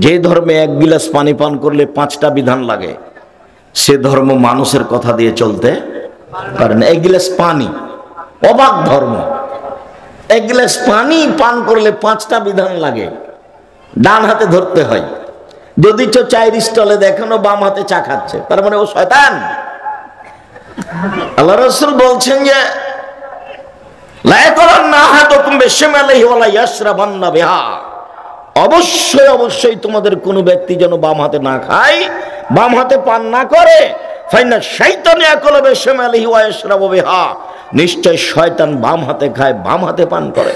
যে ধর্মে এক গিলাস পানি পান করলে 5টা বিধান লাগে, সে ধর্ম মানুষের কথা দিয়ে চলতে পারে না। এক গিলাস পানি, অবাক ধর্ম। এক গিলাস পানি পান করলে 5টা বিধান লাগে, ডান হাতে ধরতে হয়। যদি চায়ের স্টলে দেখানো বাম হাতে চা খাচ্ছে, তার মানে ও শয়তান। আল্লাহ রাসূল বলছেন যে অবশ্যই অবশ্যই তোমাদের কোন ব্যক্তি যেন বাম হাতে না খায়, বাম হাতে পান না করে। নিশ্চয় শয়তান বাম হাতে খায়, বাম হাতে পান করে।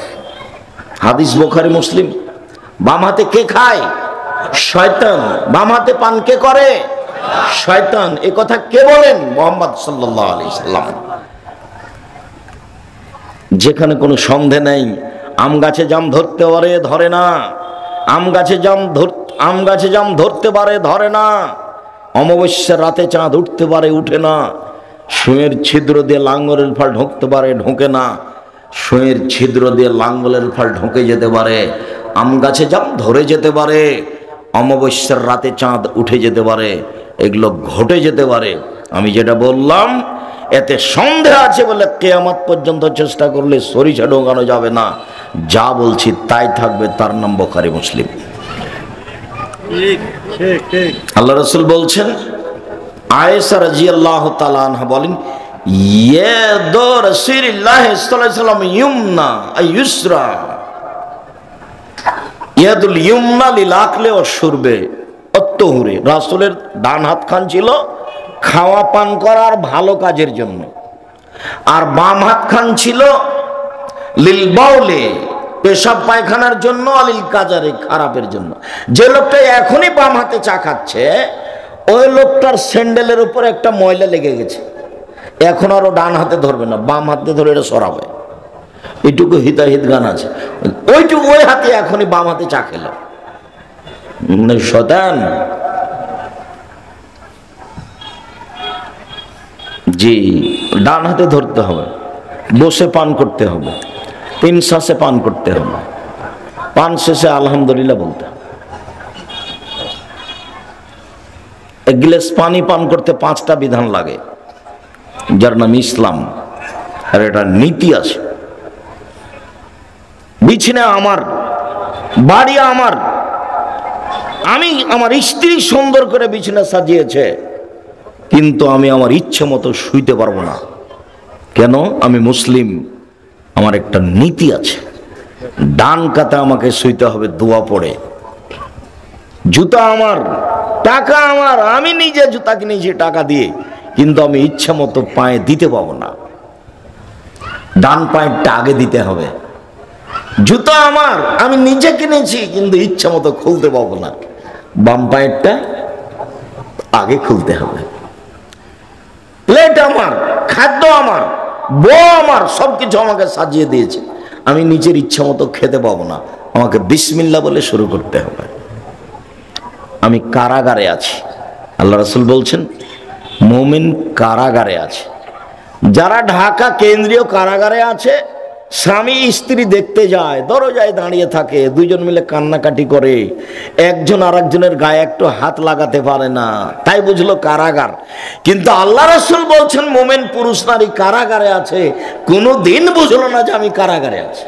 হাদিস বুখারী মুসলিম। বাম হাতে কে খায়? শয়তান। বাম হাতে পান কে করে? শয়তান। এ কথা কে বলেন? মুহাম্মদ সাল্লাল্লাহু আলাইহি সাল্লাম। যেখানে কোনো সন্দেহ নেই, আম গাছে জাম ধরতে পারে, ধরে না। আম গাছে জাম ধরতে পারে, ধরে না। অমাবস্যার রাতে চাঁদ উঠতে পারে, উঠে না। সুঁয়ের ছিদ্র দিয়ে লাঙ্গলের ফাল ঢুকতে পারে, ঢোকে না। সুঁয়ের ছিদ্র দিয়ে লাঙ্গলের ফাল ঢুকে যেতে পারে। আম গাছে জাম ধরে যেতে পারে, অমাবস্যার রাতে চাঁদ উঠে যেতে পারে, এগুলো ঘটে যেতে পারে। আমি যেটা বললাম, এতে সন্দেহ আছে বলে কিয়ামত পর্যন্ত চেষ্টা করলে সরিষা ঢোকানো যাবে না। যা বলছি তাই থাকবে, তার নাম বুখারী মুসলিম। আল্লাহ রাসূল বলছেন, আয়েশা রাদিয়াল্লাহু তাআলা আনহা বলেন, ইয়াদু রাসূলিল্লাহ সাল্লাল্লাহু আলাইহি ওয়াসাল্লাম ইয়ুমনা আই ইউসরা, ইয়াদুল ইয়ুমনা লিল আকলি ওয়াশ শুরবে আত-তুহুরি। রাসূলের ডান হাত খান ছিল খাওয়া পান করার ভালো কাজের জন্য, আর বাম হাত খান ছিল লিল বাউলে, পেশাব পায়খানার জন্য, আলিল কাজারে, খারাপের জন্য। যে লোকটা এখনই বাম হাতে চা খাচ্ছে, ওই লোকটার স্যান্ডেলের উপর একটা ময়লা লেগে গেছে, এখন আরো ডান হাতে ধরবে না, বাম হাতে ধরে এটা সরাবে। এইটুকু হিতাহিত গান আছে, ওইটুকু ওই হাতে এখনই বাম হাতে চা খেল। শয়তান। জি, ডান হাতে ধরতে হবে, বসে পান করতে হবে, 3 শ্বাসে পান করতে হবে, পান শেষে আলহামদুলিল্লাহ বলতে হবে। এক গ্লাস পানি পান করতে 5টা বিধান লাগে, যার নাম ইসলাম। আর এটা নীতি আছে। বিছানা আমার, বাড়ি আমার, আমি আমার স্ত্রী সুন্দর করে বিছানা সাজিয়েছে, কিন্তু আমি আমার ইচ্ছে মতো শুইতে পারবো না। কেন? আমি মুসলিম, আমার একটা নীতি আছে। ডান কাতে আমাকে শুইতে হবে দোয়া পড়ে। জুতা আমার, টাকা আমার, আমি নিজে জুতা কিনেছি টাকা দিয়ে, কিন্তু আমি ইচ্ছা মতো পায়ে দিতে পাবো না। ডান পায়েরটা আগে দিতে হবে। জুতা আমার, আমি নিজে কিনেছি, কিন্তু ইচ্ছা মতো খুলতে পাবো না। বাম পায়েরটা আগে খুলতে হবে। প্লেট আমার, খাদ্য আমার, বউ আমার, সবকিছু আমাকে সাজিয়ে দিয়েছে, আমি নিজের ইচ্ছা মতো খেতে পাবো না, আমাকে বিসমিল্লাহ বলে শুরু করতে হবে। আমি কারাগারে আছি। আল্লাহ রাসূল বলছেন, মুমিন কারাগারে আছে। যারা ঢাকা কেন্দ্রীয় কারাগারে আছে, স্বামী স্ত্রী দেখতে যায়, দরজায় দাঁড়িয়ে থাকে, দুইজন মিলে কান্নাকাটি করে, একজন আরেকজনের গায়ে একটু হাত লাগাতে পারে না, তাই বুঝলো কারাগার। কিন্তু আল্লাহ রাসূল বলছেন, মুমিন পুরুষ নারী কারাগারে আছে, কোনোদিন বুঝলো না যে আমি কারাগারে আছি।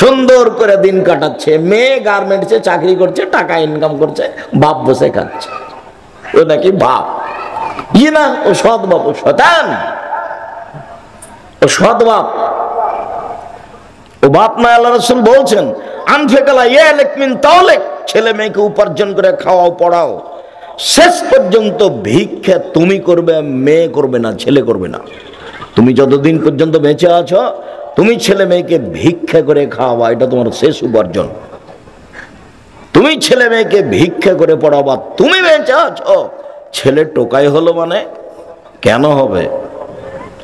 সুন্দর করে দিন কাটাচ্ছে, মেয়ে গার্মেন্টসে চাকরি করছে, টাকা ইনকাম করছে, বাপ বসে খাচ্ছে। ও নাকি বাপ, ই না, ও সৎ বাপ, ও শয়তান, ও সৎ বাপ, ও বাপ না। আল্লাহ রাসূল বলছেন, আনফিকালা ইয়ালিক মিন তাওলিক, ছেলে মেয়েকে উপার্জন করে খাওয়াও, পড়াও, শেষ পর্যন্ত ভিক্ষা তুমি করবে, মেয়ে করবে না, ছেলে করবে না। তুমি যতদিন পর্যন্ত বেঁচে আছো, তুমি ছেলে মেয়েকে ভিক্ষা করে খাওয়াবা, এটা তোমার শেষ উপার্জন। তুমি ছেলে মেয়েকে ভিক্ষা করে পড়াবা, তুমি বেঁচে আছো। ছেলে টোকাই হলো মানে কেন হবে?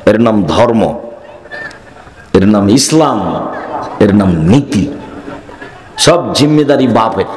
এর নাম ধর্ম, এর নাম ইসলাম, এর নাম নীতি। সব জিম্মেদারি বাপের।